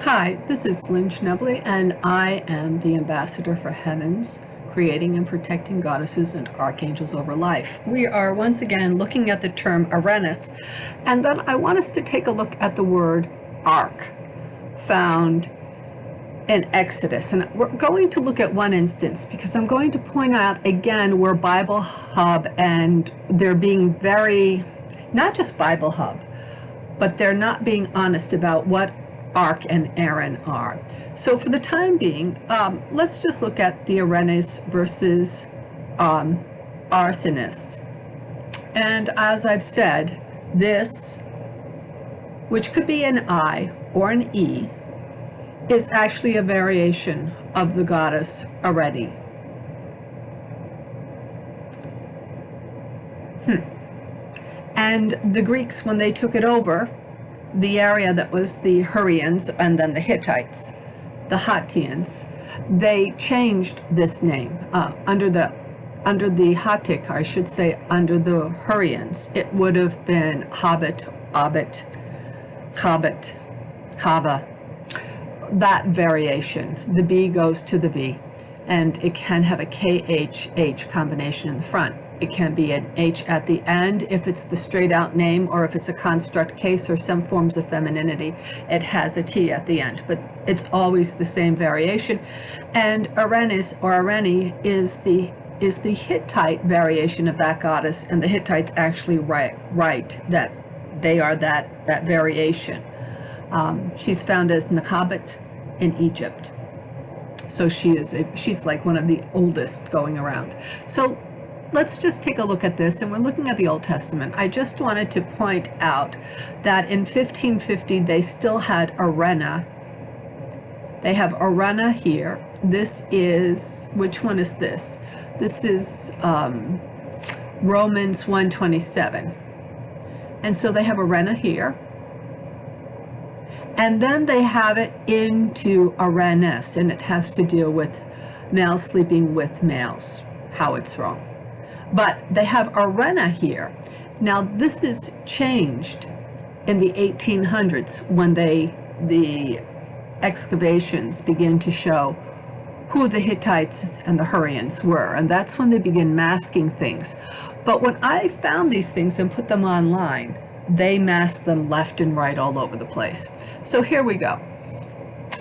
Hi, this is Lynn Schnebley, and I am the ambassador for Heavens, creating and protecting goddesses and archangels over life. We are once again looking at the term Arsenes, and then I want us to take a look at the word Arach, found in Exodus. And we're going to look at one instance because I'm going to point out again where Bible Hub and they're being very, not just Bible Hub, but they're not being honest about what Arach and Aaron are. So for the time being, let's just look at the Arsenes versus Arsenes. And as I've said, this, which could be an I or an E, is actually a variation of the goddess already. And the Greeks, when they took it over, the area that was the Hurrians and then the Hittites, the Hattians, they changed this name under the Hattic, I should say, under the Hurrians. It would have been Habit, Abit, Chabit, Kava. That variation, the B goes to the V, and it can have a KH combination in the front. It can be an H at the end if it's the straight out name, or if it's a construct case or some forms of femininity, it has a T at the end, but it's always the same variation. And Arsenes or Arene is the Hittite variation of that goddess, and the Hittites actually write that they are that variation. She's found as Nakabit in Egypt. So she's like one of the oldest going around. So let's just take a look at this, and we're looking at the Old Testament. I just wanted to point out that in 1550 they still had Arena. They have Arena here. This is, which one is this? This is Romans 1:27. And so they have Arena here. And then they have it into Arsenes, and it has to deal with males sleeping with males, how it's wrong. But they have Arena here. Now this is changed in the 1800s when the excavations begin to show who the Hittites and the Hurrians were, and that's when they begin masking things. But when I found these things and put them online, they masked them left and right all over the place. So here we go.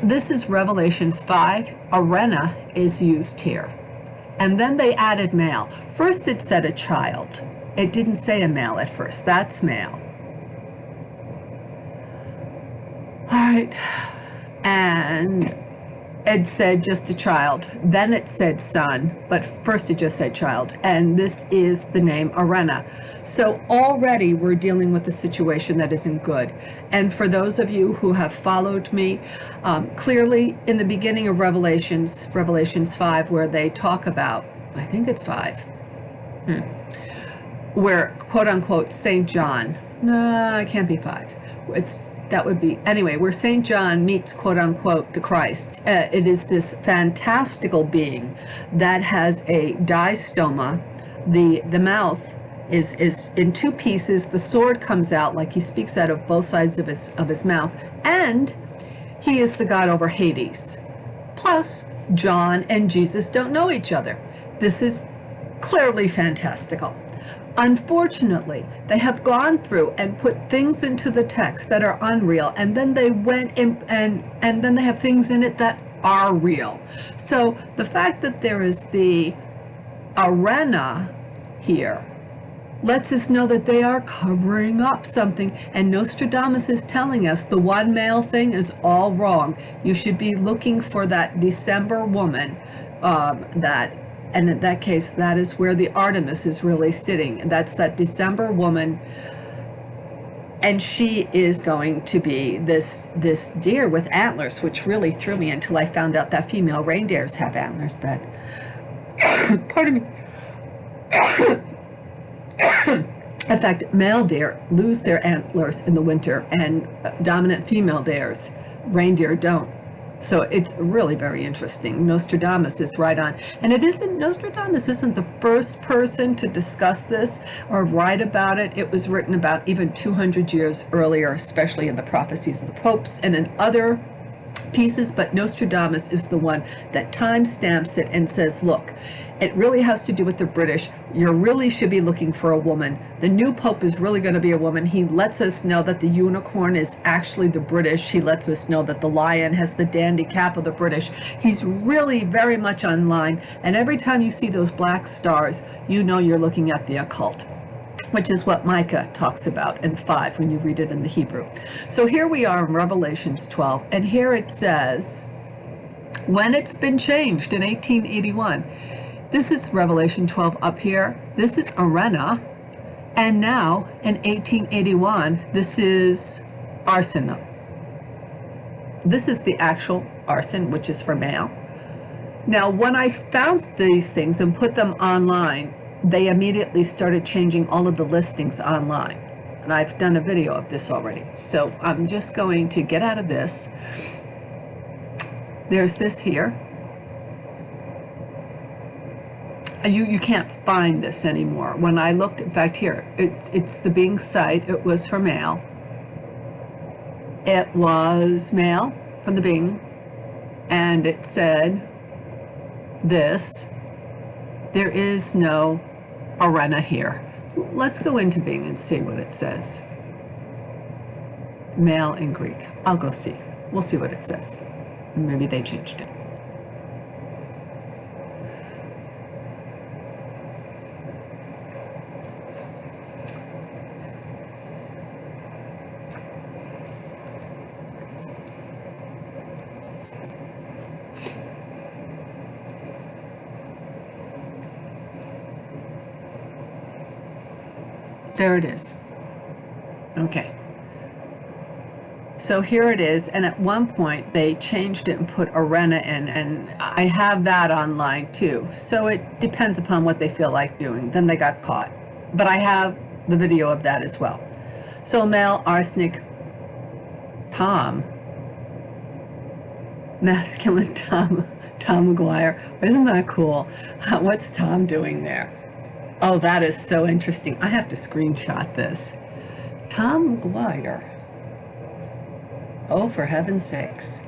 This is Revelations 5. Arena is used here. And then they added male. First it said a child. It didn't say a male at first. That's male. All right. And it said just a child. Then it said son, but first it just said child. And this is the name Arena. So already we're dealing with a situation that isn't good. And for those of you who have followed me, clearly in the beginning of Revelations 5, where they talk about, I think it's 5, where quote unquote St. John, no, it can't be 5. That would be, anyway, where St. John meets, quote unquote, the Christ. It is this fantastical being that has a diastoma. The mouth is in two pieces. The sword comes out, like he speaks out of both sides of his mouth. And he is the god over Hades. Plus, John and Jesus don't know each other. This is clearly fantastical. Unfortunately, they have gone through and put things into the text that are unreal, and then they went in, and then they have things in it that are real. So the fact that there is the Arena here lets us know that they are covering up something, and Nostradamus is telling us the one male thing is all wrong. You should be looking for that December woman, and in that case, that is where the Artemis is really sitting. And that's that December woman. And she is going to be this deer with antlers, which really threw me until I found out that female reindeers have antlers that, pardon me. In fact, male deer lose their antlers in the winter, and dominant female reindeer don't. So it's really very interesting. Nostradamus is right on. And Nostradamus isn't the first person to discuss this or write about it. It was written about even 200 years earlier, especially in the prophecies of the popes and in other pieces, but Nostradamus is the one that time stamps it and says, look, it really has to do with the British. You really should be looking for a woman. The new Pope is really going to be a woman. He lets us know that the unicorn is actually the British. He lets us know that the lion has the dandy cap of the British. He's really very much online. And every time you see those black stars, you know you're looking at the occult, which is what Micah talks about in 5 when you read it in the Hebrew. So here we are in Revelations 12, and here it says, when it's been changed in 1881. This is Revelation 12 up here. This is Arrena. And now in 1881, this is Arsenes. This is the actual arsen, which is for male. Now, when I found these things and put them online, they immediately started changing all of the listings online. And I've done a video of this already. So I'm just going to get out of this. There's this here. You can't find this anymore. When I looked, in fact, here, it's the Bing site. It was for male. It was male from the Bing. And it said this. There is no Arrena here. Let's go into Bing and see what it says. Male in Greek. I'll go see. We'll see what it says. Maybe they changed it. There it is. Okay. So here it is, and at one point they changed it and put Arrena in, and I have that online too. So it depends upon what they feel like doing. Then they got caught. But I have the video of that as well. So male, arsenic, Tom. Masculine, Tom McGuire. Isn't that cool? What's Tom doing there? Oh, that is so interesting. I have to screenshot this. Tom McGuire. Oh, for heaven's sakes.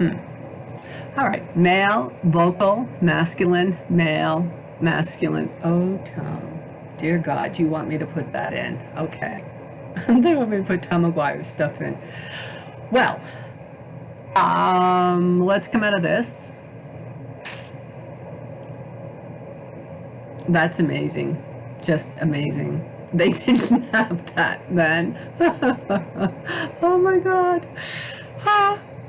All right. Male, vocal, masculine, male, masculine. Oh, Tom. Dear God, you want me to put that in? Okay. They want me to put Tom McGuire's stuff in. Well, let's come out of this. That's amazing. Just amazing. They didn't have that then. Oh my God.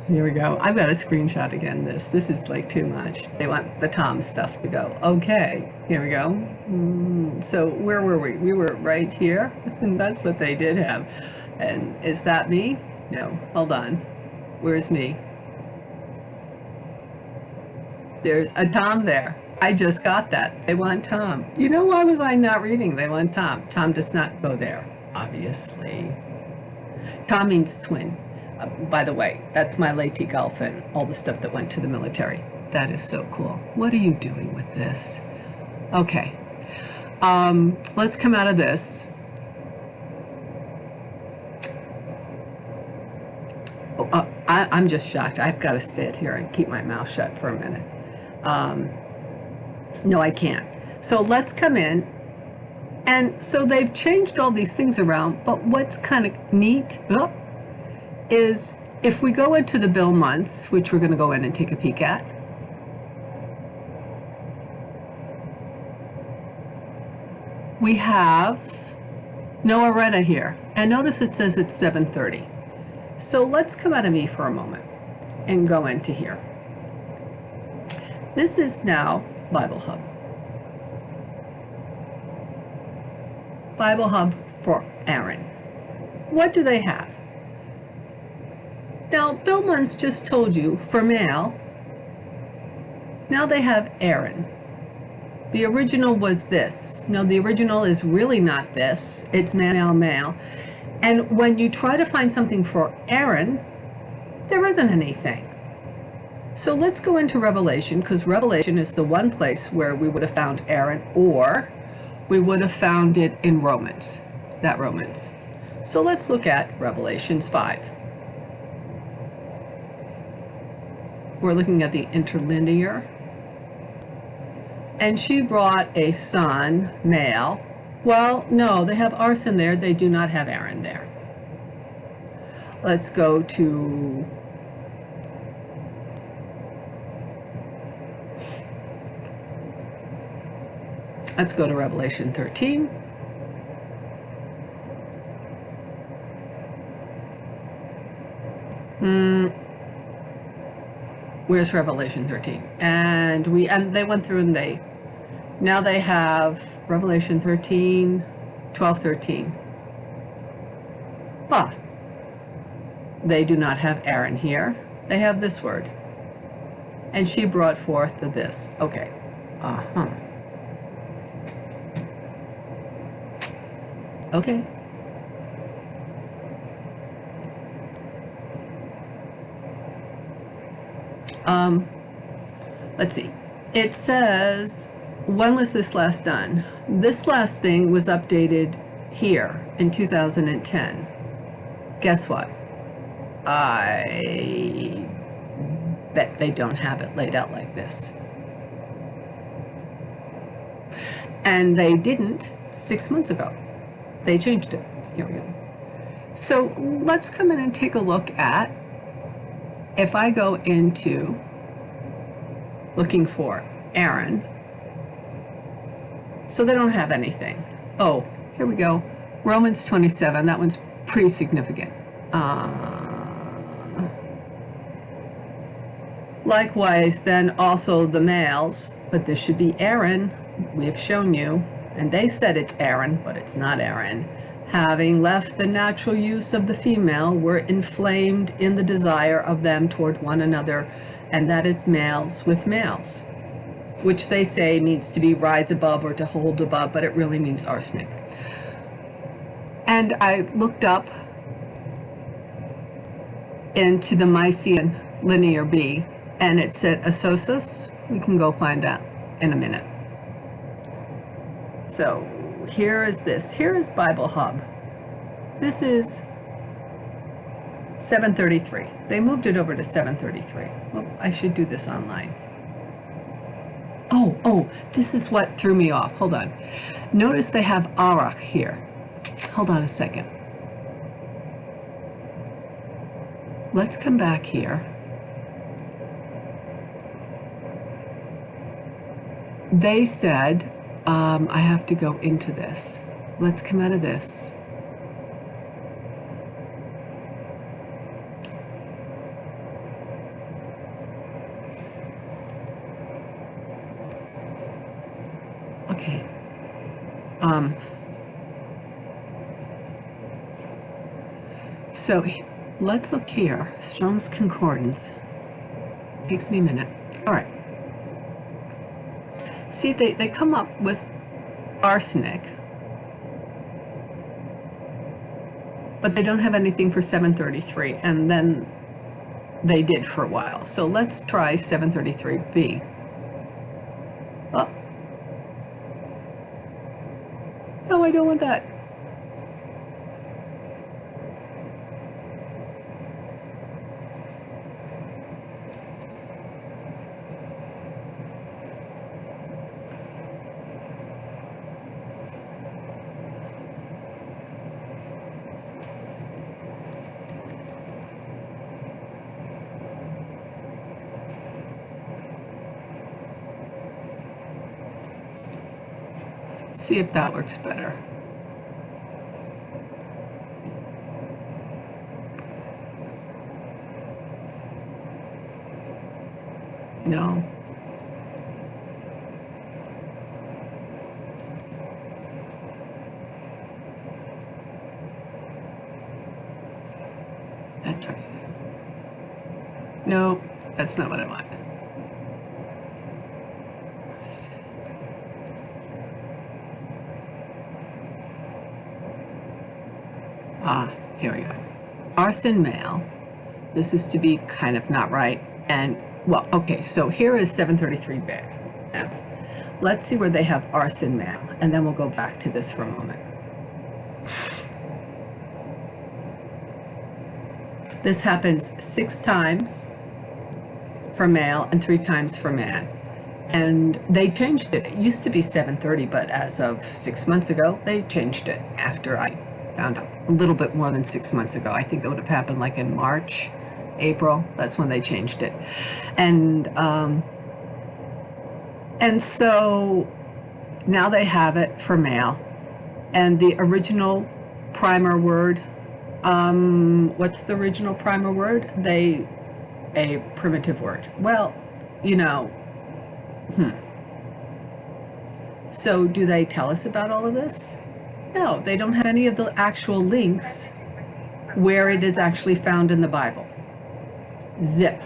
Here we go. I've got a screenshot again. This is like too much. They want the Tom stuff to go. Okay, here we go. So where were we? We were right here. And that's what they did have. And is that me? No, hold on. Where's me? There's a Tom there. I just got that. They want Tom. You know, why was I not reading? They want Tom. Tom does not go there, obviously. Tom means twin. By the way, that's my Lady Gulf and all the stuff that went to the military. That is so cool. What are you doing with this? Okay. Let's come out of this. I'm just shocked. I've got to sit here and keep my mouth shut for a minute. No, I can't. So let's come in. And so they've changed all these things around, but what's kind of neat is if we go into the bill months, which we're going to go in and take a peek at, we have no Arrena here. And notice it says it's 7:30. So let's come out of me for a moment and go into here. This is now Bible Hub. Bible Hub for Aaron. What do they have? Now, Bill Munns just told you for male. Now they have Aaron. The original was this. No, the original is really not this. It's male, male. And when you try to find something for Aaron, there isn't anything. So let's go into Revelation, because Revelation is the one place where we would have found Aaron, or we would have found it in Romans, Romans. So let's look at Revelations 5. We're looking at the interlinear. And she brought a son, male. Well, no, they have Arsen there. They do not have Aaron there. Let's go to Revelation 13. Where's Revelation 13? And they went through and now they have Revelation 13, 12, 13. Ah, they do not have Aaron here. They have this word. And she brought forth this. Okay. Okay. Let's see. It says, when was this last done? This last thing was updated here in 2010. Guess what? I bet they don't have it laid out like this. And they didn't 6 months ago. They changed it. Here we go. So let's come in and take a look at, if I go into looking for Aaron, so they don't have anything. Oh, here we go. Romans 27, that one's pretty significant. Likewise, then also the males, but this should be Aaron. We have shown you, and they said it's Aaron, but it's not Aaron. Having left the natural use of the female, were inflamed in the desire of them toward one another, and that is males with males, which they say means to be rise above or to hold above, but it really means arsenic. And I looked up into the Mycenaean linear B, and it said Assosus. We can go find that in a minute. So here is this. Here is Bible Hub. This is 733. They moved it over to 733. Well, I should do this online. Oh, this is what threw me off. Hold on. Notice they have Arach here. Hold on a second. Let's come back here. They said, I have to go into this. Let's come out of this. Okay. So let's look here. Strong's Concordance. Takes me a minute. All right. See, they come up with arsenic, but they don't have anything for 733, and then they did for a while. So let's try 733B. Oh. No, I don't want that. See if that works better. No. That's right. No, that's not what I want. Here we go. Arsen male. This is to be kind of not right. And, well, okay, so here is 733B. Now, let's see where they have Arsen male, and then we'll go back to this for a moment. This happens 6 times for male and 3 times for man. And they changed it. It used to be 7:30, but as of 6 months ago, they changed it after I found out. A little bit more than 6 months ago. I think it would have happened like in March, April. That's when they changed it. And so now they have it for male. And the original primer word, what's the original primer word? A primitive word. Well, you know, So do they tell us about all of this? No, they don't have any of the actual links where it is actually found in the Bible. Zip.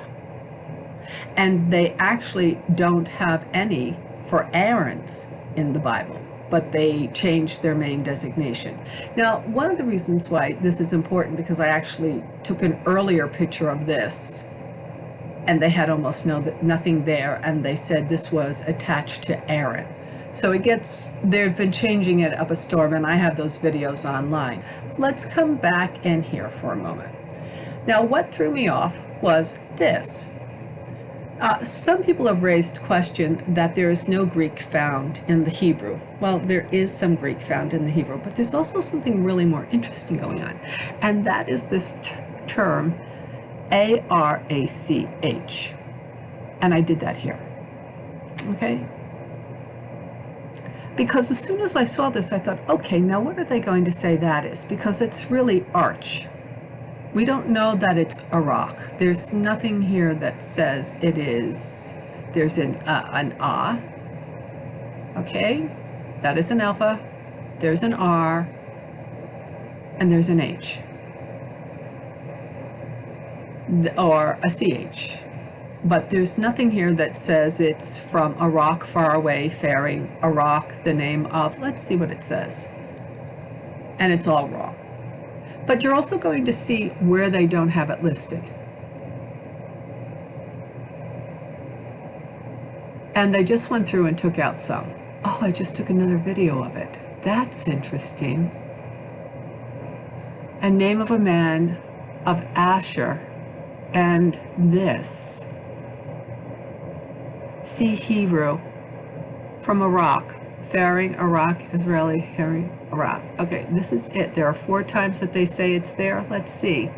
And they actually don't have any for Aaron's in the Bible, but they changed their main designation. Now, one of the reasons why this is important, because I actually took an earlier picture of this, and they had almost nothing there, and they said this was attached to Aaron. So they've been changing it up a storm, and I have those videos online. Let's come back in here for a moment. Now, what threw me off was this. Some people have raised question that there is no Greek found in the Hebrew. Well, there is some Greek found in the Hebrew, but there's also something really more interesting going on, and that is this term Arach. And I did that here. Okay? Because as soon as I saw this, I thought, okay, now what are they going to say that is? Because it's really arch. We don't know that it's Arach. There's nothing here that says it is. There's an A. Okay? That is an alpha. There's an R. And there's an H. Or a CH. But there's nothing here that says it's from Arach, far away, faring, Arach, the name of, let's see what it says. And it's all wrong. But you're also going to see where they don't have it listed. And they just went through and took out some. Oh, I just took another video of it. That's interesting. A name of a man of Asher, and this. See Hebrew from Arach, faring, Arach, Israeli, Harry, Arach. Okay, this is it. There are 4 times that they say it's there. Let's see.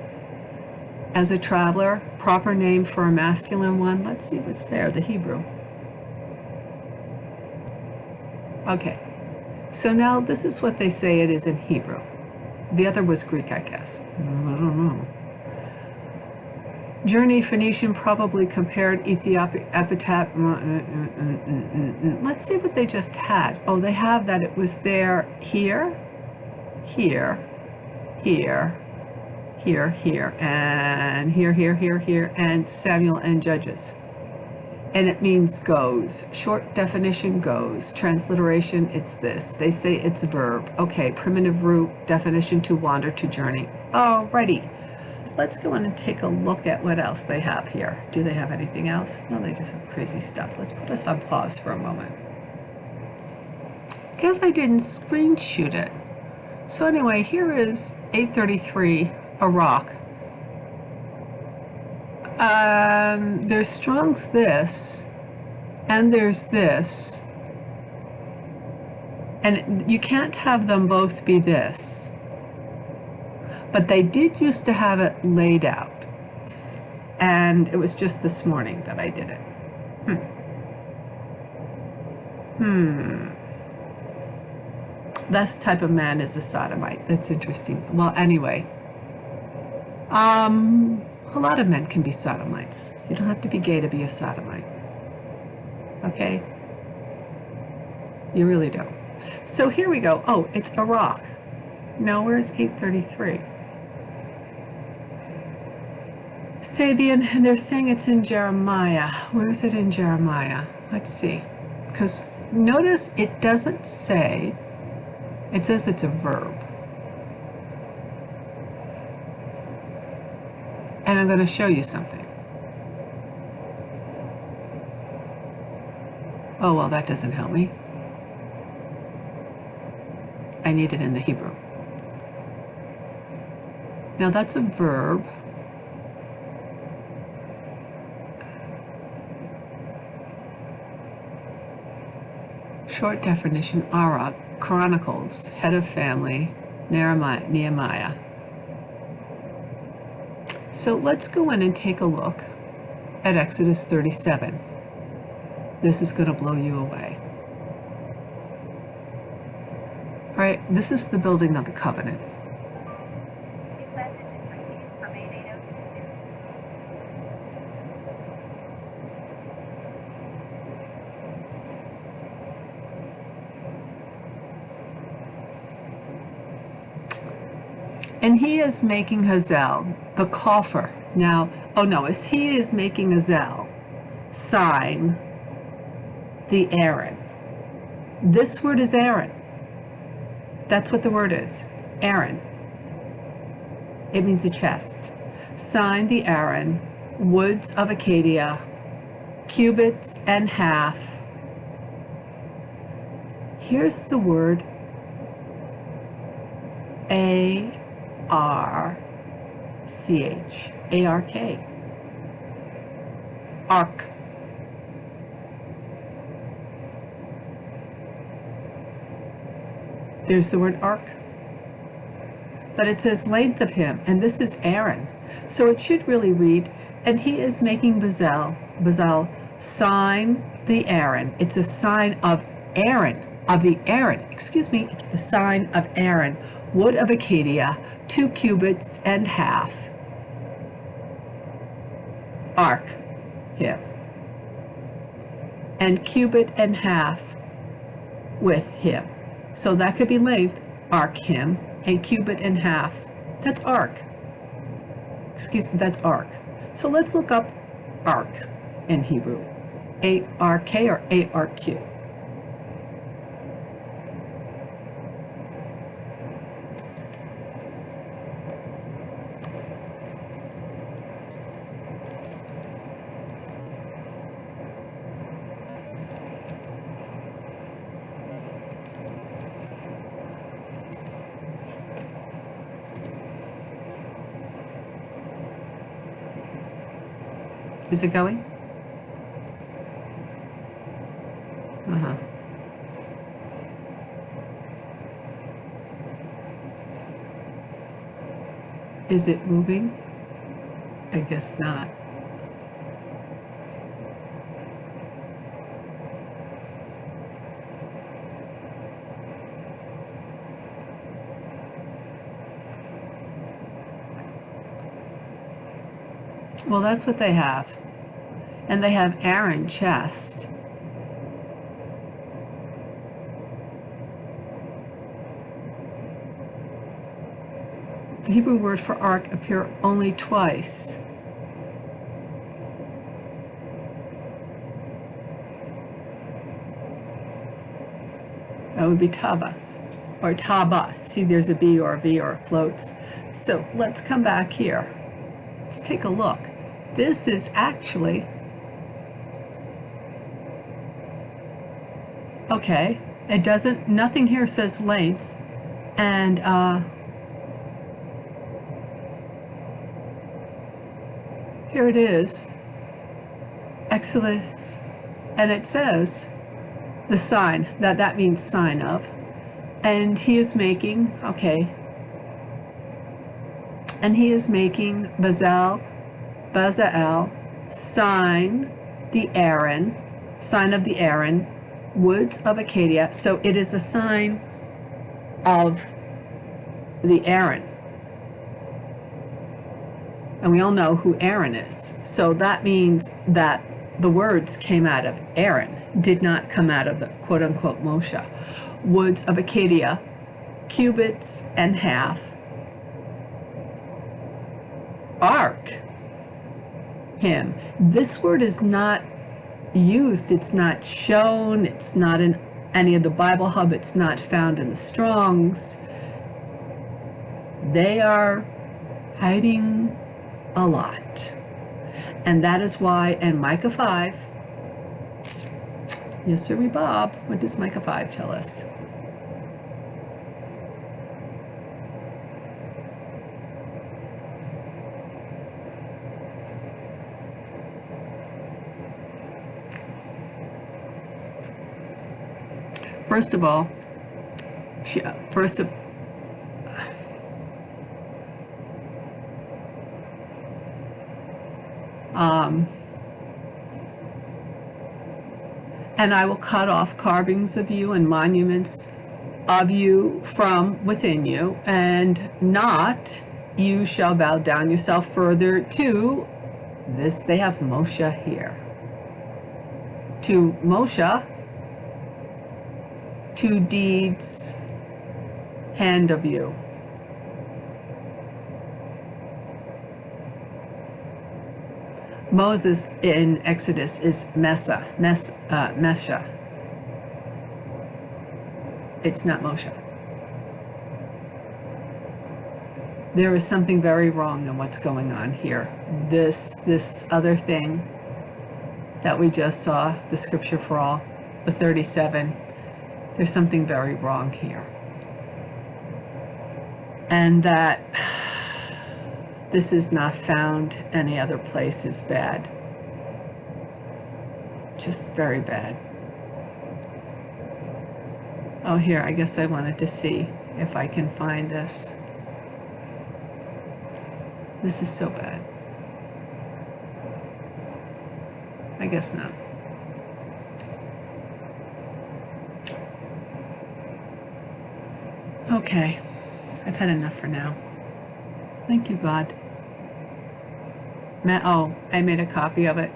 As a traveler, proper name for a masculine one. Let's see what's there, the Hebrew. Okay, so now this is what they say it is in Hebrew. The other was Greek, I guess. I don't know. Journey, Phoenician, probably compared, Ethiopic, epitaph. Let's see what they just had. Oh, they have that it was there here, here, here, here, here, and here, and Samuel and Judges. And it means goes. Short definition, goes. Transliteration, it's this. They say it's a verb. Okay, primitive root, definition, to wander, to journey. Alrighty. Let's go on and take a look at what else they have here. Do they have anything else? No, they just have crazy stuff. Let's put us on pause for a moment. Guess I didn't screenshot it. So anyway, here is 833 Arach. There's Strong's this, and there's this. And you can't have them both be this. But they did used to have it laid out, and it was just this morning that I did it. This type of man is a sodomite. That's interesting. Well, anyway, a lot of men can be sodomites. You don't have to be gay to be a sodomite. Okay? You really don't. So here we go. Oh, it's Arach. Now, where's 833? Sabian, and they're saying it's in Jeremiah. Where is it in Jeremiah? Let's see. Because notice it doesn't say, it says it's a verb. And I'm going to show you something. Oh, well, that doesn't help me. I need it in the Hebrew. Now, that's a verb. Short definition, Arach, Chronicles, head of family, Nehemiah. So let's go in and take a look at Exodus 37. This is going to blow you away. All right, this is the building of the covenant. New message is received from 88022. And he is making Hazel, the coffer. Now, oh no, as he is making Hazel sign the Aaron. This word is Aaron. That's what the word is, Aaron. It means a chest. Sign the Aaron, woods of Acacia, cubits and half. Here's the word A-R-C-H, A-R-K, ark. There's the word ark. But it says length of him, and this is Aaron. So it should really read, and he is making Bezalel sign the Aaron. It's a sign of Aaron, it's the sign of Aaron. Wood of Acacia, 2 cubits and half. Ark, him. And cubit and half with him. So that could be length, ark him, and cubit and half. That's ark. That's ark. So let's look up ark in Hebrew. A-R-K or A-R-Q. Is it going? Is it moving? I guess not. Well, that's what they have. And they have Aaron chest. The Hebrew word for ark appear only twice. That would be taba or taba. See, there's a B or a V or it floats. So let's come back here. Let's take a look. This is actually, okay, it doesn't, nothing here says length, and here it is, Exodus, and it says the sign, that means sign of, and he is making, okay, and he is making Bezalel, sign the Aaron, sign of the Aaron, woods of Acacia. So it is a sign of the Aaron. And we all know who Aaron is. So that means that the words came out of Aaron, did not come out of the quote-unquote Moshe. Woods of Acacia, cubits and half. Ark, him. This word is not used, it's not shown, it's not in any of the Bible Hub, it's not found in the Strongs. They are hiding a lot. And that is why in Micah 5, yes sir, Bob, what does Micah 5 tell us? First of all, first of and I will cut off carvings of you and monuments of you from within you, and not you shall bow down yourself further to this. They have Moshe here. To Moshe, to deeds, hand of you. Moses in Exodus is Mesha. It's not Moshe. There is something very wrong in what's going on here. This other thing that we just saw, the scripture for all, the 37, there's something very wrong here. And that this is not found any other place is bad. Just very bad. Oh, here, I guess I wanted to see if I can find this. This is so bad. I guess not. Okay, I've had enough for now. Thank you, God. Oh, I made a copy of it.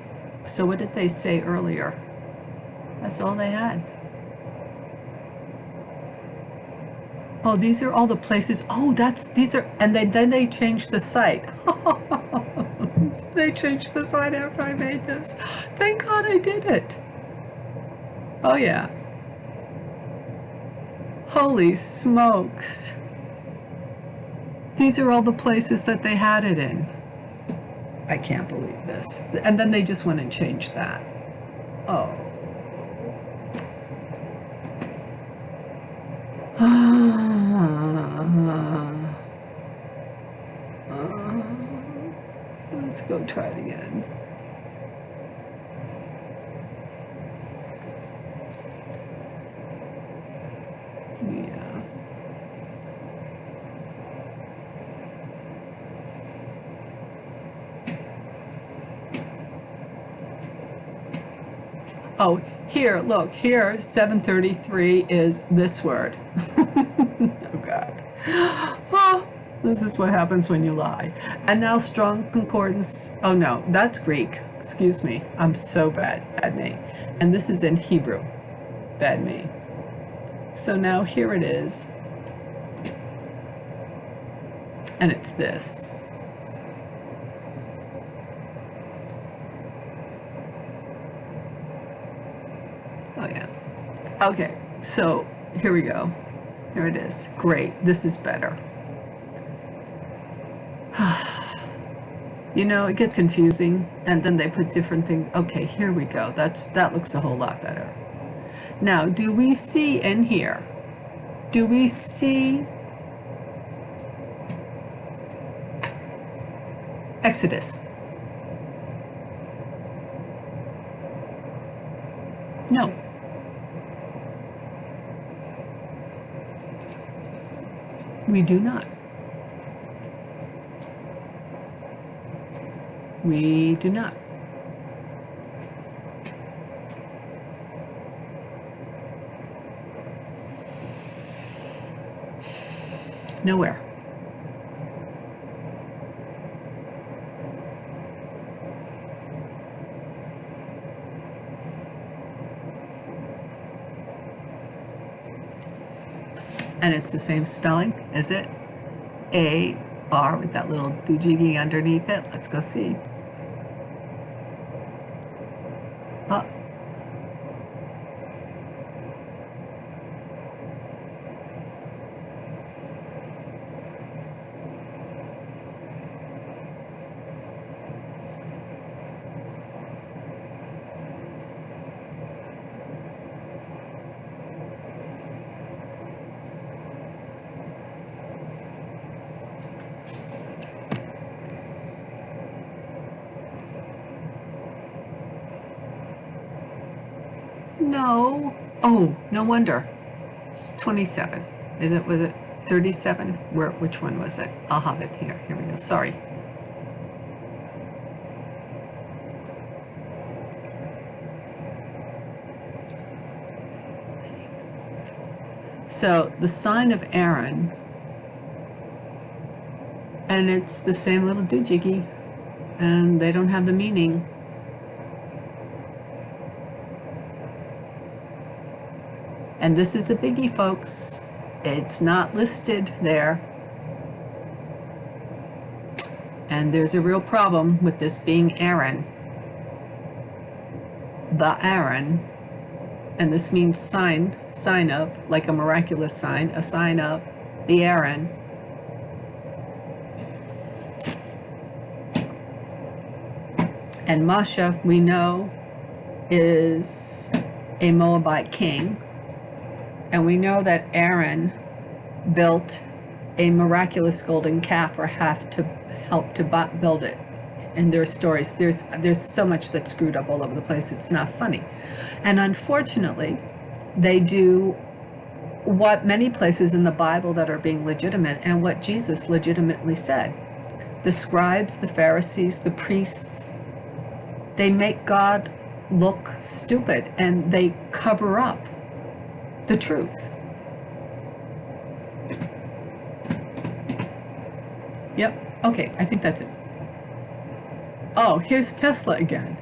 So what did they say earlier? That's all they had. Oh, these are all the places. Oh, these are, and then they changed the site. They changed the site after I made this. Thank God I did it. Oh, yeah. Holy smokes. These are all the places that they had it in. I can't believe this. And then they just went and changed that. Oh. Let's go try it again. Yeah. Oh, here, look, here, 733 is this word. Oh, God. Oh, this is what happens when you lie. And now strong concordance. Oh, no, that's Greek. Excuse me. I'm so bad. Bad me. And this is in Hebrew. Bad me. So now here it is. And it's this. Oh, yeah. Okay, so here we go. Here it is. Great. This is better. You know, it gets confusing, and then they put different things. Okay, here we go. That looks a whole lot better. Now, do we see in here? Do we see Exodus? No. We do not. We do not. Nowhere. And it's the same spelling, is it? A-R with that little doojigging underneath it. Let's go see. Oh. No. Oh, no wonder. It's 27. Was it 37? Which one was it? I'll have it here. Here we go. Sorry. So the sign of Aaron, and it's the same little doohickey, and they don't have the meaning. And this is a biggie, folks. It's not listed there. And there's a real problem with this being Aaron. The Aaron. And this means sign of, like a miraculous sign, a sign of the Aaron. And Masha, we know, is a Moabite king. And we know that Aaron built a miraculous golden calf, or have to help to build it. And there's stories. There's so much that's screwed up all over the place. It's not funny. And unfortunately, they do what many places in the Bible that are being legitimate, and what Jesus legitimately said. The scribes, the Pharisees, the priests, they make God look stupid, and they cover up the truth. Yep. Okay, I think that's it. Oh, here's Tesla again.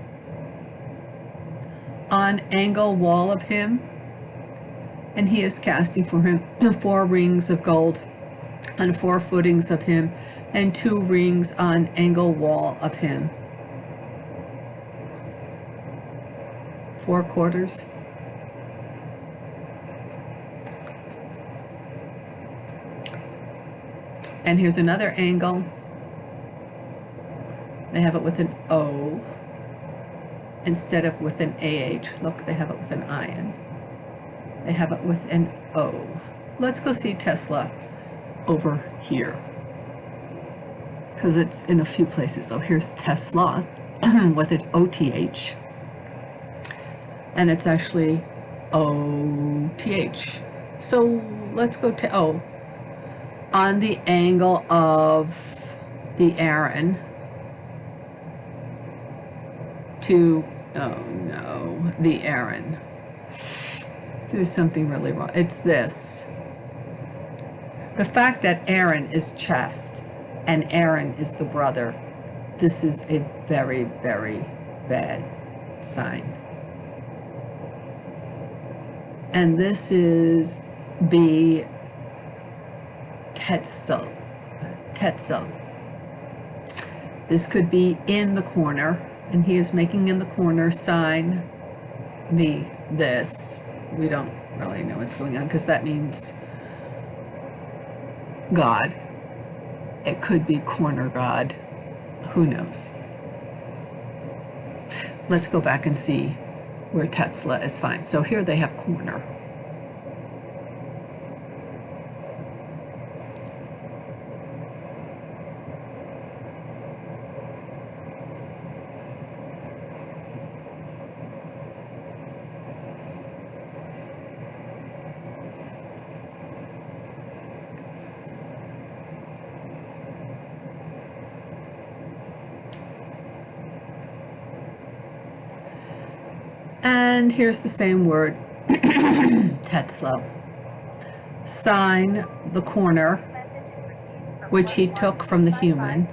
On angle wall of him, and he is casting for him 4 rings of gold on 4 footings of him, and 2 rings on angle wall of him. 4 quarters. And here's another angle. They have it with an O instead of with an AH. Look, they have it with an IN. They have it with an O. Let's go see Tesla over here, because it's in a few places. Oh, here's Tesla with an OTH, and it's actually OTH. So let's go to O. On the angle of the Aaron to, oh no, the Aaron. There's something really wrong. It's this. The fact that Aaron is chest and Aaron is the brother, this is a very, very bad sign. And this is B. Tetzel. This could be in the corner, and he is making in the corner sign this. We don't really know what's going on, because that means God. It could be corner God. Who knows? Let's go back and see where Tesla is fine. So here they have corner. And here's the same word, Tesla. Sign the corner, which he took from the human.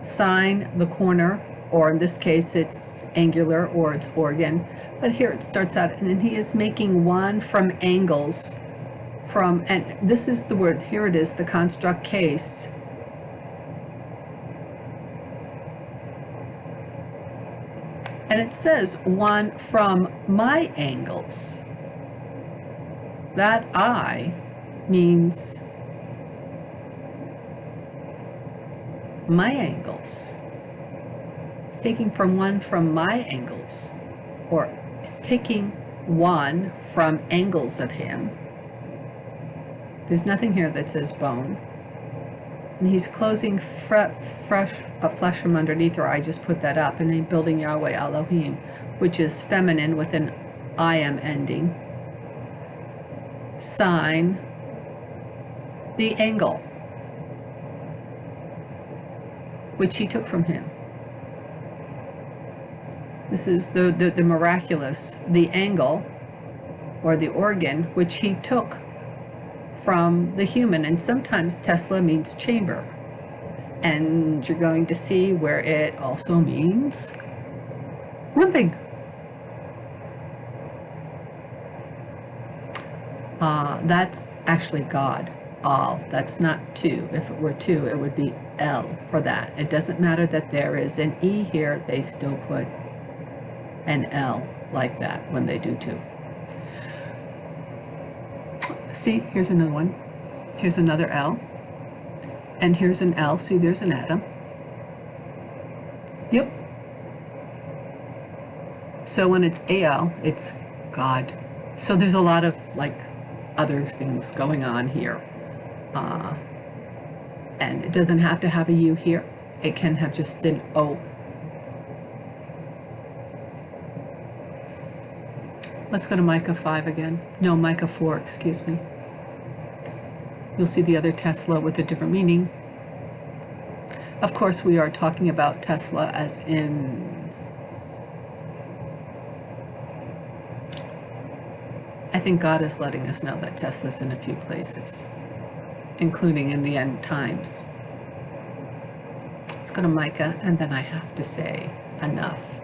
Sign the corner, or in this case it's angular, or it's organ. But here it starts out, and he is making one from angles from, and this is the word, here it is, the construct case. And it says one from my angles. That I means my angles. It's taking from one from my angles, or it's taking one from angles of him. There's nothing here that says bone. And he's closing flesh from underneath her. I just put that up. And he's building Yahweh Elohim, which is feminine with an I am ending, sine the angle, which he took from him. This is the miraculous, the angle, or the organ, which he took from the human. And sometimes Tesla means chamber. And you're going to see where it also means limping. That's actually God. All. That's not two. If it were two, it would be L for that. It doesn't matter that there is an E here. They still put an L like that when they do two. See, here's another one. Here's another L. And here's an L. See, there's an atom. Yep. So when it's AL, it's God. So there's a lot of like other things going on here. And it doesn't have to have a U here. It can have just an O. Let's go to Micah 5 again. No, Micah 4, excuse me. You'll see the other Tesla with a different meaning. Of course, we are talking about Tesla as in, I think God is letting us know that Tesla's in a few places, including in the end times. Let's go to Micah, and then I have to say enough.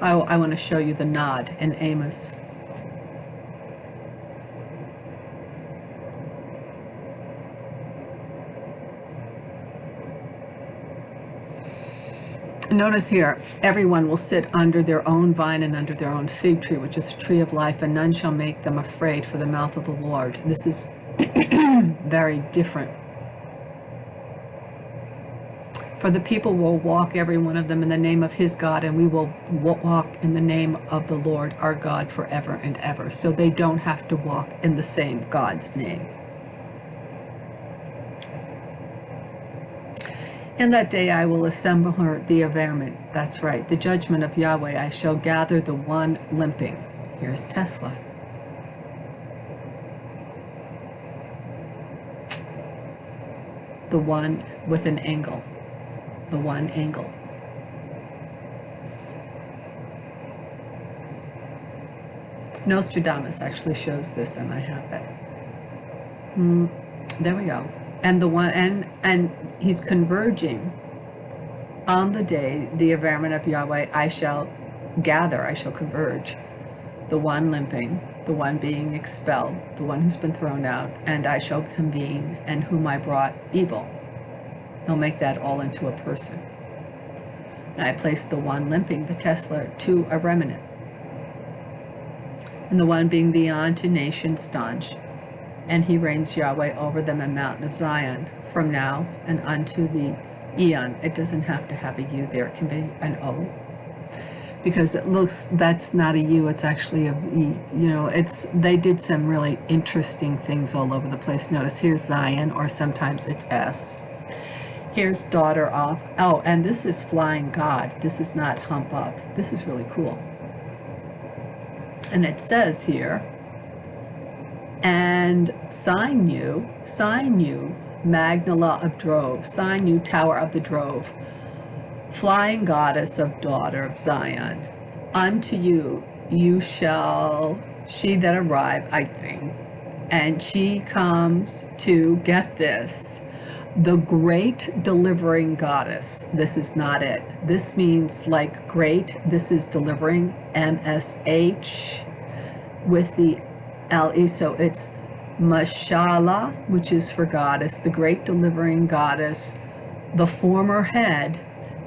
I want to show you the nod in Amos. Notice here, everyone will sit under their own vine and under their own fig tree, which is a tree of life, and none shall make them afraid for the mouth of the Lord. This is very different. For the people will walk, every one of them, in the name of his God, and we will walk in the name of the Lord our God forever and ever. So they don't have to walk in the same God's name. In that day I will assemble her the avernment. That's right, the judgment of Yahweh. I shall gather the one limping. Here's Tesla. The one with an angle. The one angle. Nostradamus actually shows this, and I have it. There we go. And the one, and he's converging on the day, the avernment of Yahweh. I shall gather, I shall converge, the one limping, the one being expelled, the one who's been thrown out, and I shall convene, and whom I brought evil. He'll make that all into a person. And I place the one limping, the Tesla, to a remnant. And the one being beyond to nations staunch. And he reigns Yahweh over them in mountain of Zion, from now and unto the eon. It doesn't have to have a U there. It can be an O. Because it looks, that's not a U, it's actually a E. You know, they did some really interesting things all over the place. Notice here's Zion, or sometimes it's S. Here's daughter of, oh, and this is flying God. This is not hump up. This is really cool. And it says here, and sign you, Magdala of Drove, sign you, Tower of the Drove, flying goddess of daughter of Zion. Unto you shall, she that arrive, I think, and she comes to, get this, the great delivering goddess. This is not it. This means like great. This is delivering, MSH with the LE. So it's Mashallah, which is for goddess, the great delivering goddess, the former head.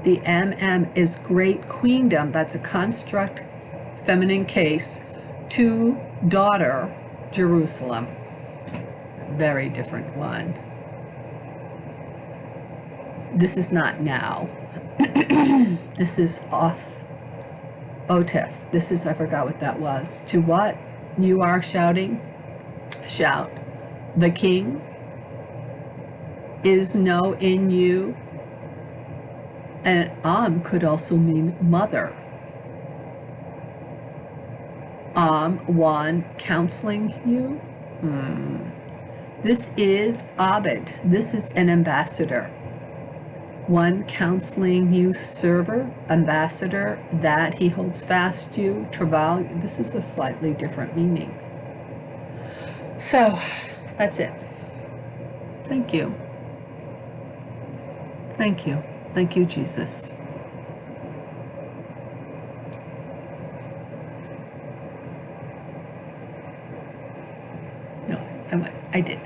The MM is great queendom. That's a construct, feminine case, to daughter, Jerusalem. Very different one. This is not now. This is Oteth. This is, I forgot what that was. To what you are shouting? Shout. The king is no in you, And Am could also mean mother. One counseling you. This is Abed. This is an ambassador. One counseling you, server, ambassador, that he holds fast you, travail. This is a slightly different meaning. So that's it. Thank you. Thank you. Thank you, Jesus. No, I did.